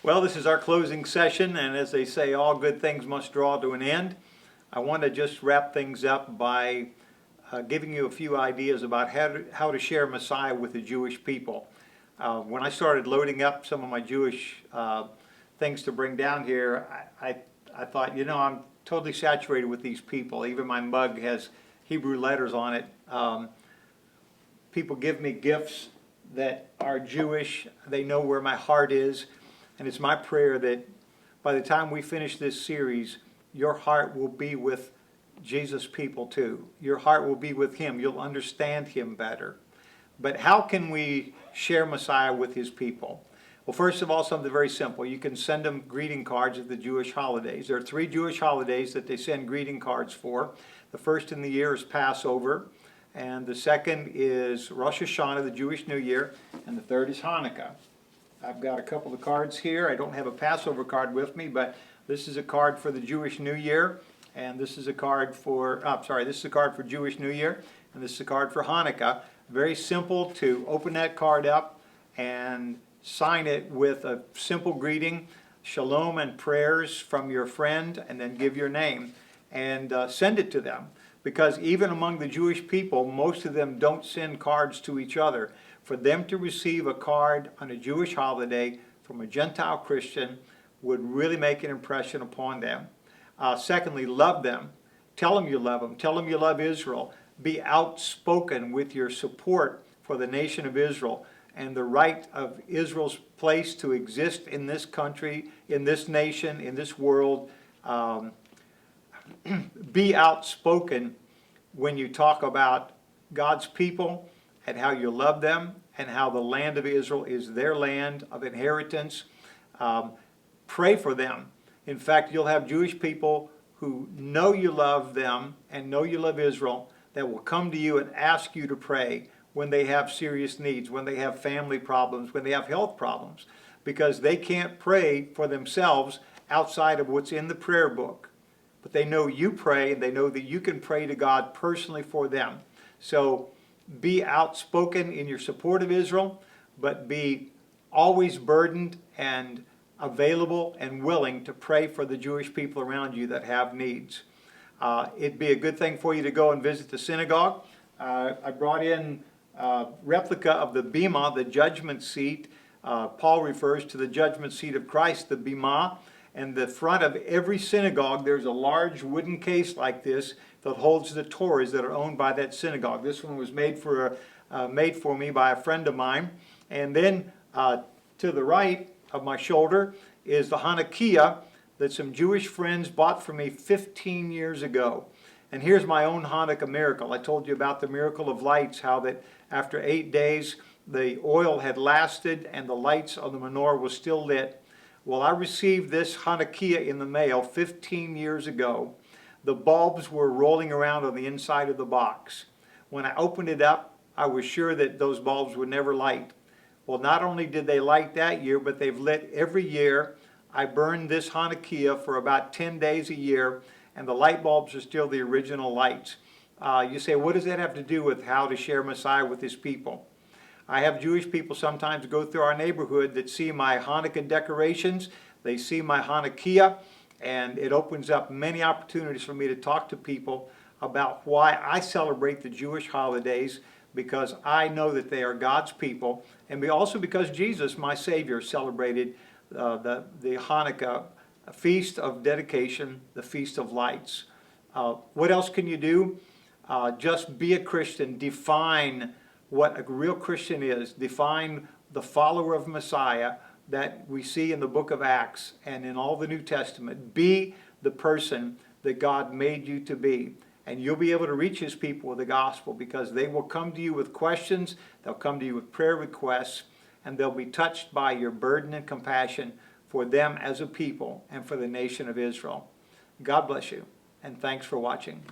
Well, this is our closing session, and as they say, all good things must draw to an end. I want to just wrap things up by giving you a few ideas about how to share Messiah with the Jewish people. When I started loading up some of my Jewish things to bring down here, I thought, I'm totally saturated with these people. Even my mug has Hebrew letters on it. People give me gifts that are Jewish. They know where my heart is. And it's my prayer that by the time we finish this series, your heart will be with Jesus' people too. Your heart will be with Him. You'll understand Him better. But how can we share Messiah with His people? Well, first of all, something very simple. You can send them greeting cards at the Jewish holidays. There are 3 Jewish holidays that they send greeting cards for. The first in the year is Passover, and the second is Rosh Hashanah, the Jewish New Year, and the third is Hanukkah. I've got a couple of cards here. I don't have a Passover card with me, but this is a card for the Jewish New Year, and this is a card for, this is a card for Jewish New Year, and this is a card for Hanukkah. Very simple to open that card up and sign it with a simple greeting, shalom and prayers from your friend, and then give your name, and send it to them. Because even among the Jewish people, most of them don't send cards to each other. For them to receive a card on a Jewish holiday from a Gentile Christian would really make an impression upon them. Secondly, love them. Tell them you love them. Tell them you love Israel. Be outspoken with your support for the nation of Israel and the right of Israel's place to exist in this country, in this nation, in this world. Be outspoken when you talk about God's people and how you love them and how the land of Israel is their land of inheritance. Pray for them. In fact, you'll have Jewish people who know you love them and know you love Israel that will come to you and ask you to pray when they have serious needs, when they have family problems, when they have health problems, because they can't pray for themselves outside of what's in the prayer book. But they know you pray, and they know that you can pray to God personally for them. So be outspoken in your support of Israel, but be always burdened and available and willing to pray for the Jewish people around you that have needs. It'd be a good thing for you to go and visit the synagogue. I brought in a replica of the Bema, the judgment seat. Paul refers to the judgment seat of Christ, the Bema. And the front of every synagogue, there's a large wooden case like this that holds the Torahs that are owned by that synagogue. This one was made for me by a friend of mine. And then to the right of my shoulder is the Hanukkah that some Jewish friends bought for me 15 years ago. And here's my own Hanukkah miracle. I told you about the miracle of lights, how that after 8 days the oil had lasted and the lights on the menorah was still lit. Well, I received this Hanukkah in the mail 15 years ago. The bulbs were rolling around on the inside of the box. When I opened it up, I was sure that those bulbs would never light. Well, not only did they light that year, but they've lit every year. I burned this Hanukkah for about 10 days a year, and the light bulbs are still the original lights. You say, what does that have to do with how to share Messiah with His people? I have Jewish people sometimes go through our neighborhood that see my Hanukkah decorations, they see my Hanukkah, and it opens up many opportunities for me to talk to people about why I celebrate the Jewish holidays, because I know that they are God's people, and also because Jesus, my Savior, celebrated the Hanukkah feast of dedication, the Feast of Lights. What else can you do? Just be a Christian. Define what a real Christian is. Define the follower of Messiah that we see in the book of Acts and in all the New Testament. Be the person that God made you to be. And you'll be able to reach His people with the gospel, because they will come to you with questions, they'll come to you with prayer requests, and they'll be touched by your burden and compassion for them as a people and for the nation of Israel. God bless you, and thanks for watching.